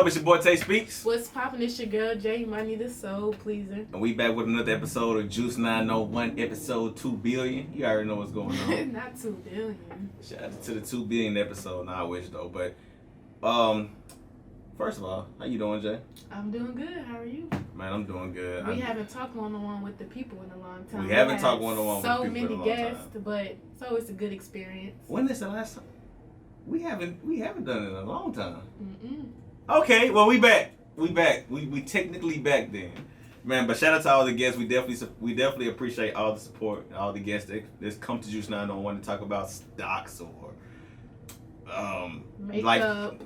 up? It's your boy Tay Speaks. What's poppin'? It's your girl J Money, the soul pleaser. And we back with another episode of Juice 901, episode 2 billion. You already know what's going on. Not 2 billion. Shout out to the 2 billion episode. Nah, I wish though. But first of all, how you doing, Jay? I'm doing good. How are you? Man, I'm doing good. We haven't talked one-on-one with the people in a long time. We haven't talked one-on-one with the people in a long time. So many guests, but it's always a good experience. When is the last time? We haven't done it in a long time. Mm-mm. Okay, well we back. We technically back then, man. But shout out to all the guests. We definitely appreciate all the support, all the guests that's come to Juice 901 to talk about stocks or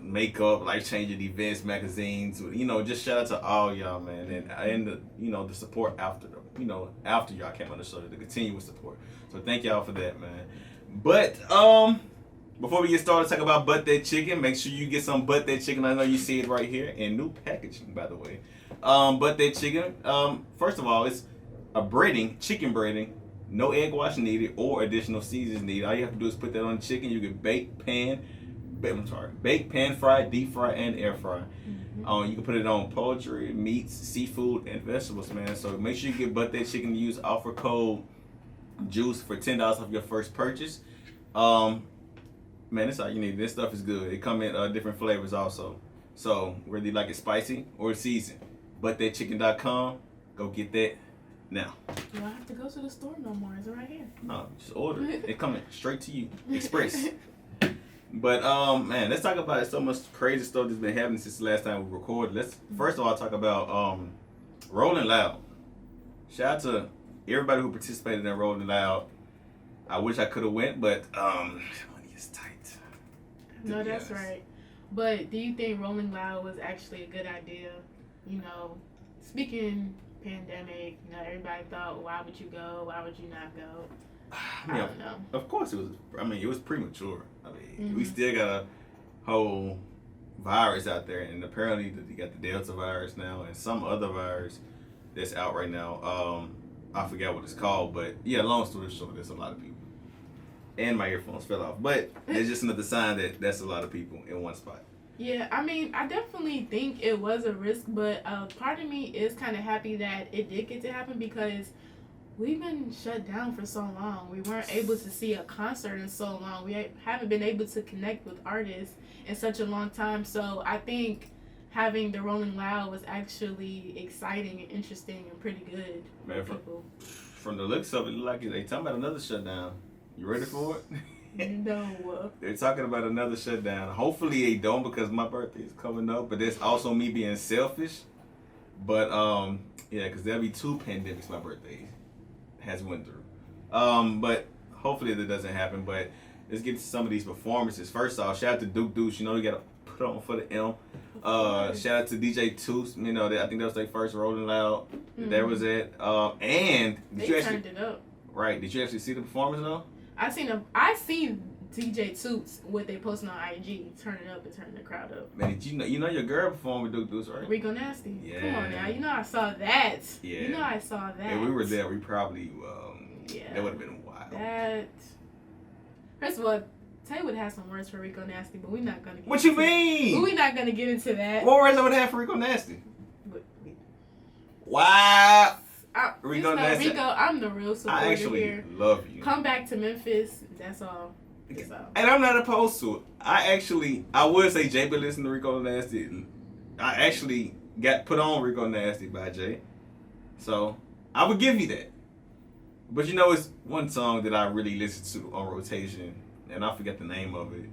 makeup, life changing events, magazines. Just shout out to all y'all, man, and the support after after y'all came on the show, the continuous support. So thank y'all for that, man. But before we get started, talk about Butt That Chicken. Make sure you get some Butt That Chicken. I know you see it right here in new packaging, by the way. Butt That Chicken. First of all, it's a chicken breading. No egg wash needed or additional seasons needed. All you have to do is put that on the chicken. You can bake, pan, fry, deep fry, and air fry. Mm-hmm. You can put it on poultry, meats, seafood, and vegetables, man. So make sure you get Butt That Chicken. Use offer code JUICE for $10 off your first purchase. Man, that's all you need. This stuff is good. It come in different flavors also. So whether you like it spicy or seasoned, ButtThatChicken.com. Go get that now. You don't have to go to the store no more. It's right here. No, just order it. It coming straight to you, express. But man, let's talk about so much crazy stuff that's been happening since the last time we recorded. Let's first of all talk about Rolling Loud. Shout out to everybody who participated in Rolling Loud. I wish I could have went, but money is tight. No, that's right. But do you think Rolling Loud was actually a good idea? Speaking pandemic, everybody thought, why would you go? Why would you not go? I don't know. Of course it was. It was premature. We still got a whole virus out there, and apparently you got the Delta virus now and some other virus that's out right now. I forgot what it's called, but yeah, long story short, there's a lot of people. And my earphones fell off. But it's just another sign that that's a lot of people in one spot. Yeah, I definitely think it was a risk, but part of me is kind of happy that it did get to happen because we've been shut down for so long. We weren't able to see a concert in so long. We haven't been able to connect with artists in such a long time. So I think having the Rolling Loud was actually exciting and interesting and pretty good. Man, from the looks of it, like they talking about another shutdown. You ready for it? No. They're talking about another shutdown. Hopefully they don't because my birthday is coming up. But that's also me being selfish. But yeah, because there'll be 2 pandemics my birthday has went through. But hopefully that doesn't happen. But let's get to some of these performances. First off, shout out to Duke Deuce. You got to put on for the M. Shout out to DJ Toos. I think that was their first Rolling Loud. Mm-hmm. There was it. And they turned it up. Right. Did you actually see the performance though? I seen DJ Toots, what they posting on IG, turning up and turning the crowd up. Man, did you know your girl performed with Duke Deuce, right? Rico Nasty. Yeah. Come on now, I saw that. Yeah. I saw that. If we were there, we probably that would have been wild. That. First of all, Tay would have some words for Rico Nasty, but we're not gonna. What you mean? We're not gonna get into that. What words I would have for Rico Nasty? Wow. Rico, I'm the real supporter I actually here. love you. Come back to Memphis. That's all. And I'm not opposed to it. I would say Jay, but listen to Rico Nasty. I actually got put on Rico Nasty by Jay. So I would give you that. But it's one song that I really listen to on rotation, and I forget the name of it.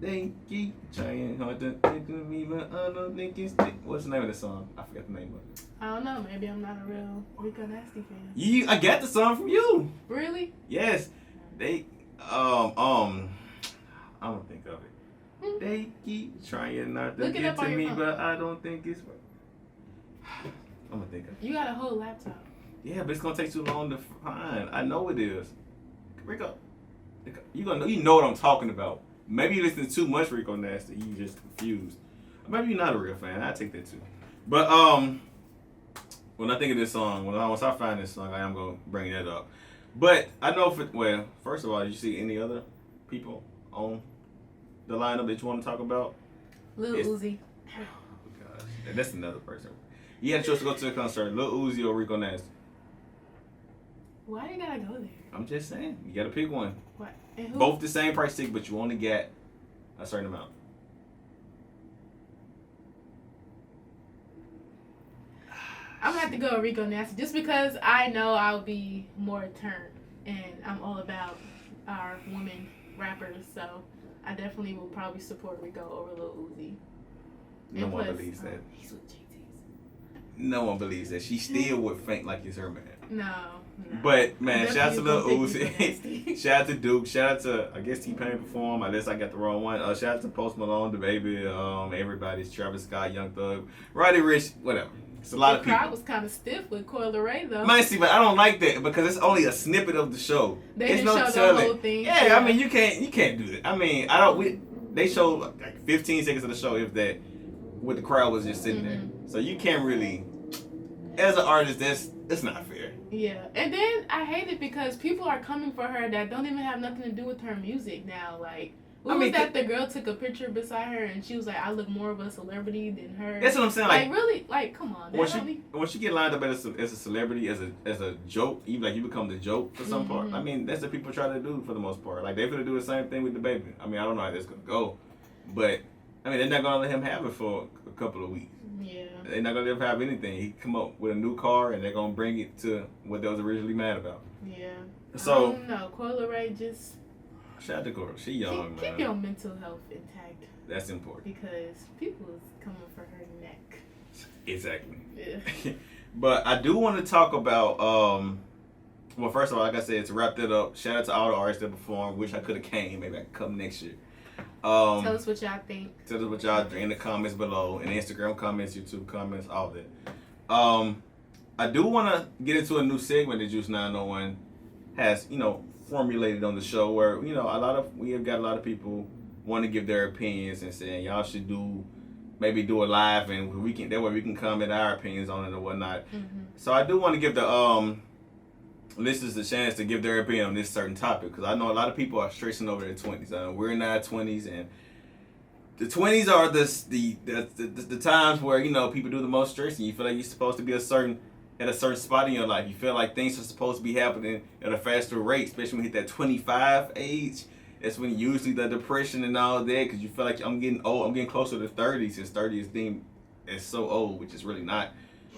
They keep trying hard to think of me, but I don't think it's... What's the name of the song? I forgot the name of it. I don't know. Maybe I'm not a real Rico Nasty fan. I got the song from you. Really? Yes. They... I don't think of it. They keep trying not to get to me, but I don't think it's... I'm gonna think of it. You got a whole laptop. Yeah, but it's gonna take too long to find. I know it is. Rico, you know what I'm talking about. Maybe you listen to too much Rico Nasty. You just confused. Maybe you're not a real fan. I take that too. But when I think of this song, once I find this song, I am gonna bring that up. But I know first of all, did you see any other people on the lineup that you want to talk about? Lil It's- Uzi. Oh gosh, and that's another person. You had a choice to go to the concert, Lil Uzi or Rico Nasty. Why you gotta go there? I'm just saying, you gotta pick one. What? And who? Both the same price ticket, but you only get a certain amount. I'm gonna have to go with Rico Nasty just because I know I'll be more turned, and I'm all about our women rappers, so I definitely will probably support Rico over Lil Uzi. No And one plus, believes that. He's with Jay-Z. No one believes that. She still would faint like it's her man. No. But man, shout out to Definitely Lil don't think Rico Uzi. Nasty. Shout out to Duke. Shout out to I guess T-Pain performed. Unless I got the wrong one. Shout out to Post Malone, the baby, everybody's Travis Scott, Young Thug, Roddy Ricch, whatever. It's a lot of The crowd people. was kind of stiff with Coil Ray though. Man, see, but I don't like that because it's only a snippet of the show. They it's didn't no show the telling. whole thing. Yeah, I mean you can't do that. I mean I don't. They showed like 15 seconds of the show if that, with the crowd was just sitting there. So you can't really, as an artist, that's not fair. Yeah, and then I hate it because people are coming for her that don't even have nothing to do with her music now. Like, what was that? The girl took a picture beside her and she was like, "I look more of a celebrity than her." That's what I'm saying. Like really, like come on. When she get lined up as a celebrity, as a joke, even like you become the joke for some part. I mean, that's what people try to do for the most part. Like they're gonna do the same thing with the baby. I mean, I don't know how that's gonna go, but I mean, they're not gonna let him have it for a couple of weeks. Yeah. They're not gonna let him have anything. He come up with a new car and they're gonna bring it to what they was originally mad about. Yeah. So no, Coil Ray just shout out to Cora. She young, keep your mental health intact. That's important because people is coming for her neck. Exactly. Yeah. But I do want to talk about well, first of all, like I said, to wrap that up, shout out to all the artists that performed. Wish I could have came. Maybe I could come next year. Tell us what y'all think. Tell us what y'all think in the comments below, in Instagram comments, YouTube comments, all that. I do want to get into a new segment that Juice 901 has, formulated on the show, where we have got a lot of people want to give their opinions and saying y'all should maybe do a live and that way we can comment our opinions on it or whatnot. So I do want to give the listeners a chance to give their opinion on this certain topic, because I know a lot of people are stressing over their 20s. We're in our 20s, and the 20s are the times where people do the most stressing. You feel like you're supposed to be at a certain spot in your life. You feel like things are supposed to be happening at a faster rate, especially when you hit that 25 age. That's when usually the depression and all that, because you feel like I'm getting old. I'm getting closer to 30, since 30 is deemed as so old, which is really not.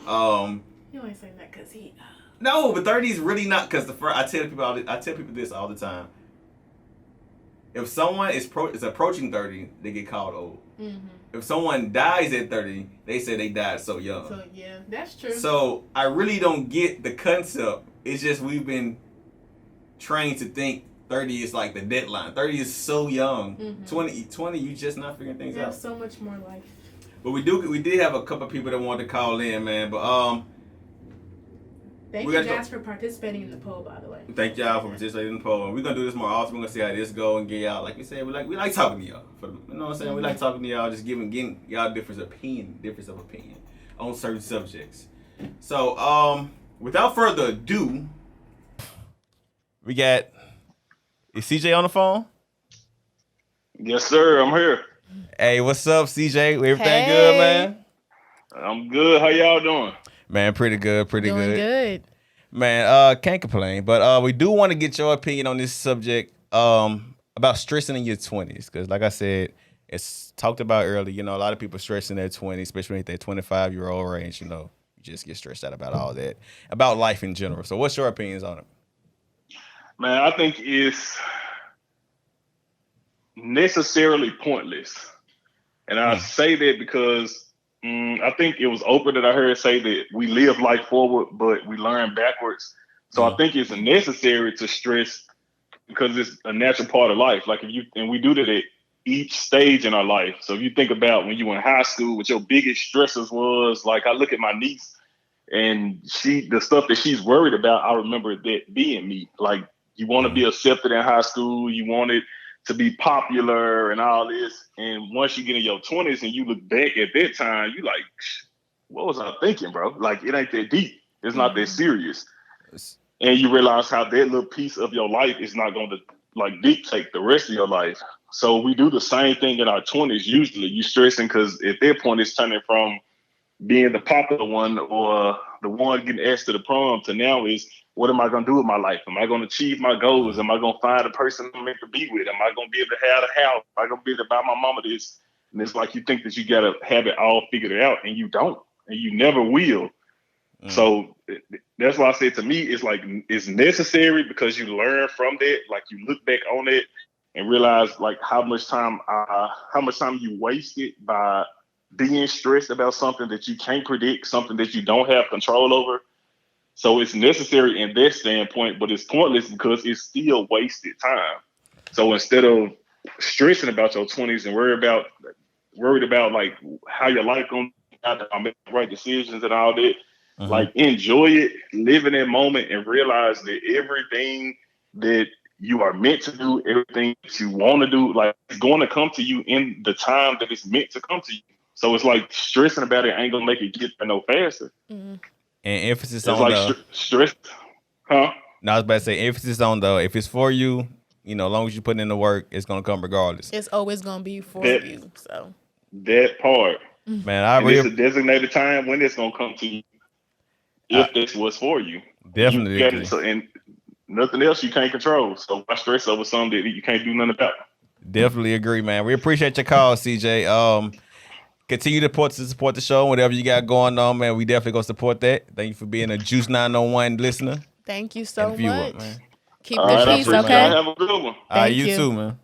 You ain't saying that because he. No, but 30 is really not, because I tell people this all the time. If someone is approaching 30, they get called old. If someone dies at 30, they say they died so young. So yeah, that's true. So I really don't get the concept. It's just we've been trained to think 30 is like the deadline. 30 is so young. 20, you just not figuring things out. There's so much more life. But we did have a couple of people that wanted to call in, man. But Thank you guys for participating in the poll, by the way. Thank y'all for participating in the poll. And we're gonna do this more often. We're gonna see how this go and get y'all. Like we said, we like talking to y'all. You know what I'm saying? We like talking to y'all, just getting y'all difference of opinion on certain subjects. So without further ado, we got, is CJ on the phone? Yes, sir. I'm here. Hey, what's up, CJ? Everything good, man? I'm good. How y'all doing? Man, pretty good. Doing good. Man, can't complain. But we do want to get your opinion on this subject about stressing in your 20s. Because like I said, it's talked about earlier, a lot of people stressing their 20s, especially at their 25-year-old range, you just get stressed out about all that, about life in general. So what's your opinions on it? Man, I think it's necessarily pointless. And I say that because I think it was Oprah that I heard say that we live life forward, but we learn backwards. So I think it's necessary to stress because it's a natural part of life. Like and we do that at each stage in our life. So if you think about when you were in high school, what your biggest stressors was, like I look at my niece and the stuff that she's worried about, I remember that being me. Like you want to be accepted in high school, you wanted to be popular and all this. And once you get in your 20s and you look back at that time, you like, what was I thinking, bro? Like, it ain't that deep. It's not that serious. And you realize how that little piece of your life is not going to like dictate the rest of your life. So we do the same thing in our 20s. Usually, you stressing because at that point it's turning from being the popular one or the one getting asked to the prom to now is what am I going to do with my life? Am I going to achieve my goals? Am I going to find a person I'm meant to be with? Am I going to be able to have a house? Am I going to be able to buy my mama this? And it's like you think that you got to have it all figured out, and you don't, and you never will. So that's why I said to me, it's like it's necessary because you learn from that. Like you look back on it and realize like how much time you wasted by being stressed about something that you can't predict, something that you don't have control over. So it's necessary in that standpoint, but it's pointless because it's still wasted time. So instead of stressing about your 20s and worried about like how your life going to make the right decisions and all that, like enjoy it, live in that moment, and realize that everything that you are meant to do, everything that you want to do, like it's going to come to you in the time that it's meant to come to you. So it's like stressing about it ain't gonna make it get no faster. And emphasis it's on like the stress, huh? No, I was about to say emphasis on the if it's for you, as long as you put in the work, it's gonna come regardless. It's always gonna be for you. So that part, man, it's a designated time when it's gonna come to you. If this was for you, definitely you agree. And nothing else you can't control. So why stress over something that you can't do nothing about? Definitely agree, man. We appreciate your call, CJ. Continue to support the show, whatever you got going on, man. We definitely gonna support that. Thank you for being a Juice 901 listener. Thank you so viewer, much. man. Keep the peace, okay? Have a good one. Thank you too, man.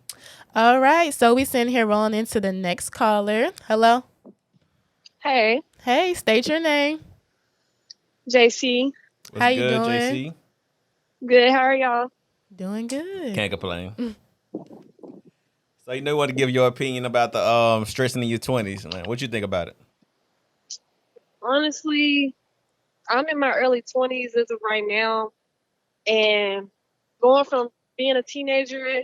All right, so we sitting here rolling into the next caller. Hello. Hey. Hey, state your name. JC. What's how you good, doing? JC? Good. How are y'all? Doing good. Can't complain. So you want to give your opinion about the stressing in your 20s, man. What you think about it? Honestly, I'm in my early 20s as of right now, and going from being a teenager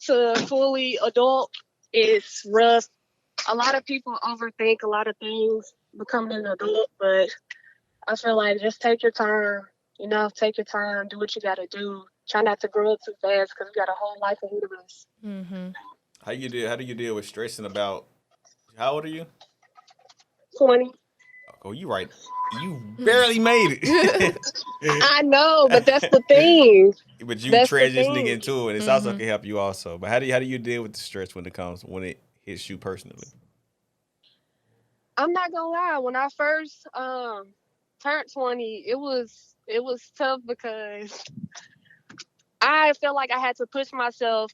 to fully adult is rough. A lot of people overthink a lot of things becoming an adult, but I feel like just take your time, take your time, do what you got to do. Try not to grow up too fast because we got a whole life ahead of us. Mm-hmm. How do you deal with stressing about? How old are you? 20. Oh, you right. You barely made it. I know, but that's the thing. But you transitioning into it. It's also can help you also. But how do you deal with the stress when it hits you personally? I'm not gonna lie. When I first turned 20, it was tough because I felt like I had to push myself.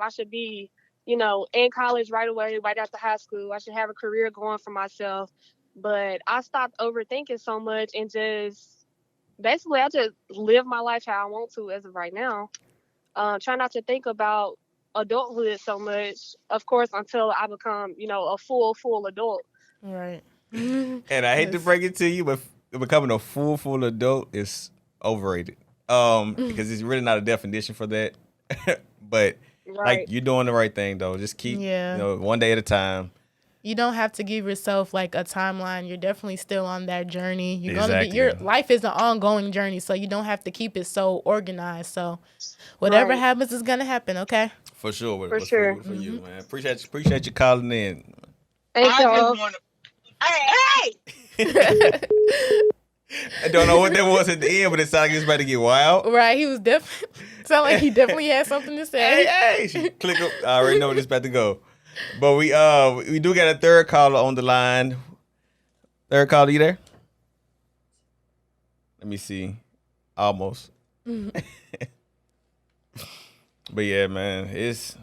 I should be, in college right away, right after high school. I should have a career going for myself. But I stopped overthinking so much and I just live my life how I want to as of right now. Try not to think about adulthood so much, of course, until I become, a full adult. Right. And I hate to break it to you, but becoming a full adult is overrated. Because it's really not a definition for that. But like you're doing the right thing though. Just keep one day at a time. You don't have to give yourself like a timeline. You're definitely still on that journey. Exactly. Your life is an ongoing journey, so you don't have to keep it so organized. So whatever happens is gonna happen, okay? For sure. For sure. For you, man. Appreciate you calling in. Thank y'all. Hey! I don't know what that was at the end, but it sounded like he was about to get wild. Right, he was definitely sound like he definitely had something to say. Hey, click up. I already know where this about to go. But we do got a third caller on the line. Third caller, you there? Let me see. Almost. But yeah, man, it's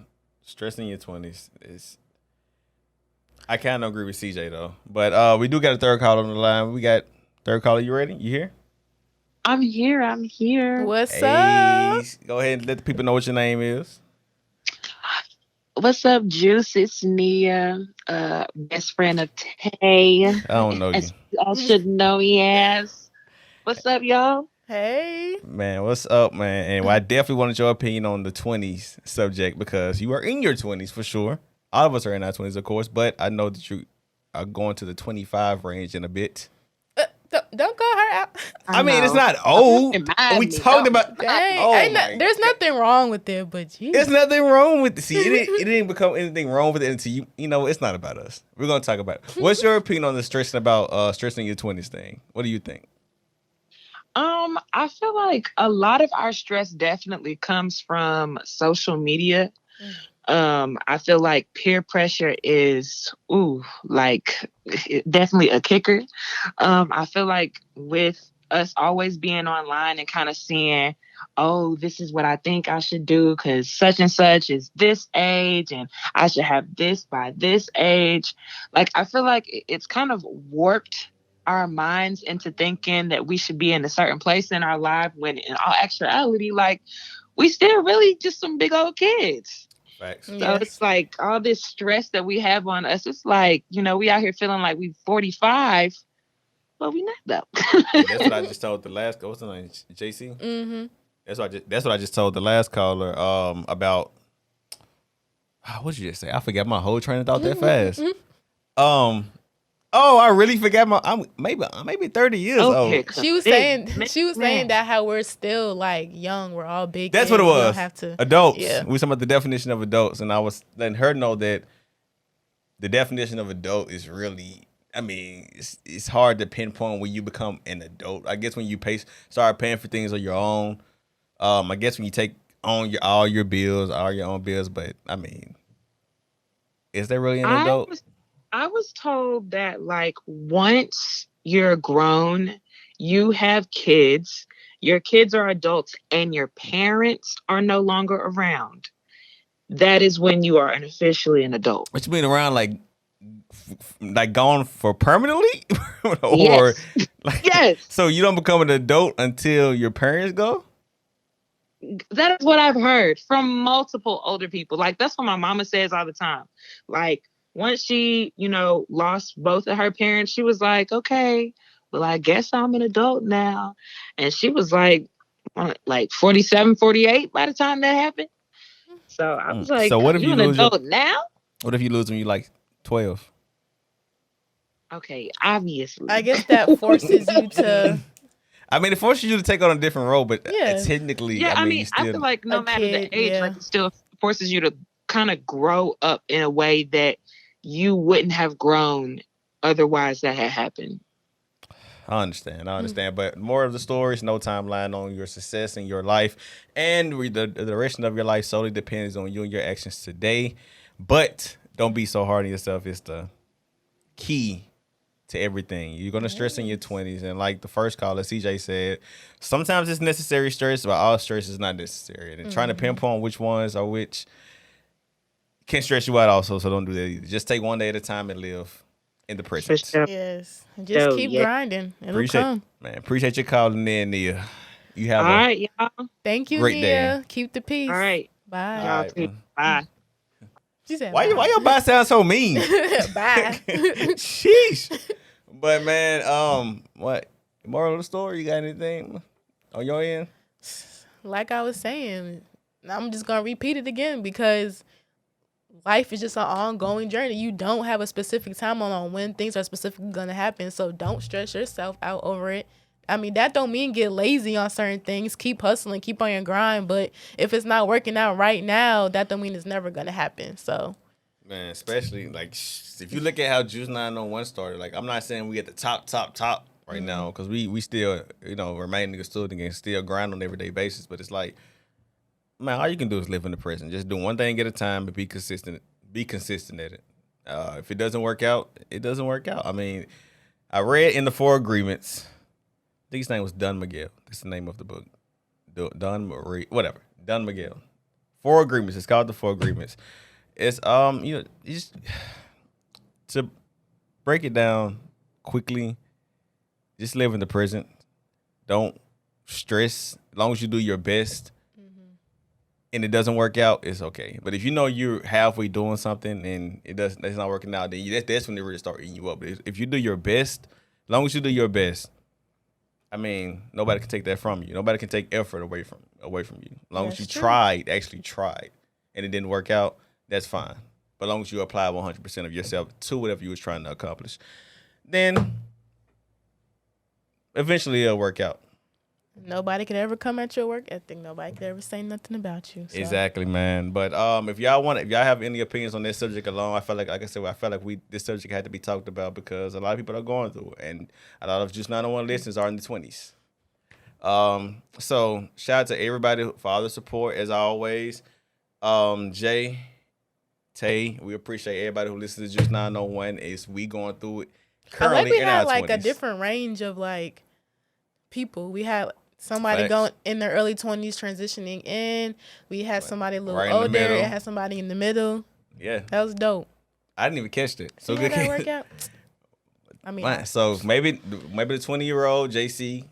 stressing your 20s. I kind of agree with CJ though. But we do got a third caller on the line. We got third caller. You ready? You here? I'm here. What's up? Go ahead and let the people know what your name is. What's up, Juice? It's Nia, best friend of Tay. I don't know you. I should know, yes. What's up, y'all? Hey. Man, what's up, man? And I definitely wanted your opinion on the 20s subject because you are in your 20s for sure. All of us are in our 20s, of course, but I know that you are going to the 25 range in a bit. Don't call her out. I mean, it's know. not old. Remind We me. talked Don't about. remind Dang, me. Oh ain't my there's God. nothing wrong with it, but geez. There's nothing wrong with it. See, it didn't become anything wrong with it until you know, it's not about us. We're gonna talk about it. What's your opinion on the stressing your 20s thing? What do you think? I feel like a lot of our stress definitely comes from social media. I feel like peer pressure is definitely a kicker. I feel like with us always being online and kind of seeing, oh, this is what I think I should do because such and such is this age and I should have this by this age. Like I feel like it's kind of warped our minds into thinking that we should be in a certain place in our life when in all actuality, like we still really just some big old kids. Facts. So Yes. it's like all this stress that we have on us. It's like, we out here feeling like we 45, but we not though. That's what I just told the last. What's the name? JC. Mm-hmm. That's what I just told the last caller. About what did you just say? I forgot my whole train of thought that fast. Oh, I really forgot I'm maybe 30 years old. She was saying that how we're still like young. We're all big. That's kids. what it We don't was. have to. Adults. Yeah. We were talking about the definition of adults, and I was letting her know that the definition of adult is really. I mean, it's hard to pinpoint when you become an adult. I guess when you start paying for things on your own. I guess when you take on all your own bills. But I mean, is there really an adult? I was told that like once you're grown, you have kids, your kids are adults, and your parents are no longer around. That is when you are officially an adult. What you mean around like gone for permanently? Or Yes. like Yes. So you don't become an adult until your parents go? That is what I've heard from multiple older people. Like that's what my mama says all the time. Like once she, lost both of her parents, she was like, okay, well, I guess I'm an adult now. And she was like 47, 48 by the time that happened. So I was like, So what if you an adult now? What if you lose when you like 12? Okay, obviously. I guess that forces you to. I mean, it forces you to take on a different role, but Yeah. technically, Yeah, I mean, I feel like no a matter kid, the age, yeah. like it still forces you to kind of grow up in a way that you wouldn't have grown otherwise that had happened. I understand. But more of the story is no timeline on your success in your life, and the direction of your life solely depends on you and your actions today. But don't be so hard on yourself. It's the key to everything. You're gonna stress in your 20s, and like the first caller, CJ said, sometimes it's necessary stress, but all stress is not necessary. And trying to pinpoint which ones are which can stress you out also. So don't do that either. Just take one day at a time and live in the present. For sure. Yes. Just So, keep yeah. grinding. It'll come. Appreciate your calling in, Nia. You have All right, y'all. Thank you, Great Nia. Keep the peace. All right. Bye. All Y'all right, too. man. Bye. She said, why your body sound so mean? Bye. Sheesh. But man, what moral of the story? You got anything on your end? Like I was saying, I'm just gonna repeat it again because life is just an ongoing journey. You don't have a specific time on when things are specifically gonna happen. So don't stress yourself out over it. I mean, that don't mean get lazy on certain things. Keep hustling, keep on your grind. But if it's not working out right now, that don't mean it's never gonna happen. So Man, especially like if you look at how Juice 901 started, like I'm not saying we at the top right now because we still remaining a student and still grind on an everyday basis. But it's like, man, all you can do is live in the present. Just do one thing at a time and be consistent. Be consistent at it. If it doesn't work out, it doesn't work out. I mean, I read in the Four Agreements. I think his name was Don Miguel. That's the name of the book. Don Miguel. Four Agreements. It's called the Four Agreements. It's just to break it down quickly, just live in the present. Don't stress. As long as you do your best and it doesn't work out, it's okay. But if you know you're halfway doing something and it's not working out, then that's when they really start eating you up. But if you do your best, as long as you do your best, I mean, nobody can take that from you. Nobody can take effort away from you. As long as you actually tried, and it didn't work out, that's fine. But as long as you apply 100% of yourself to whatever you was trying to accomplish, then eventually it'll work out. Nobody could ever come at your work ethic. Nobody could ever say nothing about you. So. Exactly, man. But if y'all have any opinions on this subject alone, I felt like I said, this subject had to be talked about because a lot of people are going through it, and a lot of Juice 901 listeners are in the 20s. So shout out to everybody for all the support as always. Jay, Tay, we appreciate everybody who listens to Juice 901. We going through it currently I like we in had our like 20s. a different range of like people. We had somebody Facts. going in their early 20s transitioning in. We had somebody a little Right in the older. middle. It had somebody in the middle. Yeah, That was dope. I didn't even catch that. So See how good. that work out? I mean, Man, so maybe the 20-year-old JC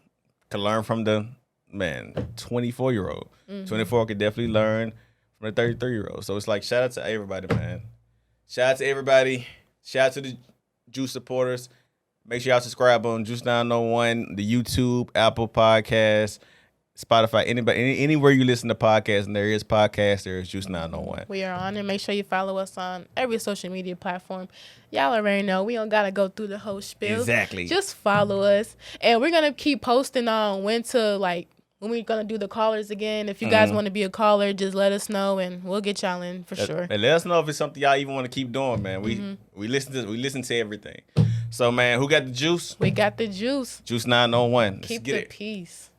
could learn from the 24-year-old. 24 could definitely learn from the 33-year-old. So it's like shout out to everybody, man. Shout out to everybody. Shout out to the Juice supporters. Make sure y'all subscribe on Juice 901, the YouTube, Apple Podcasts, Spotify, anywhere you listen to podcasts, and there is podcasts, there is Juice 901. we are on it. Make sure you follow us on every social media platform. Y'all already know we don't gotta go through the whole spiel. Exactly. Just follow us, and we're gonna keep posting on when we're gonna do the callers again. If you guys want to be a caller, just let us know, and we'll get y'all in for sure. And let us know if it's something y'all even want to keep doing, man. We listen to everything. So man, who got the juice? We got the juice. Juice 901. Let's Keep get the it. peace.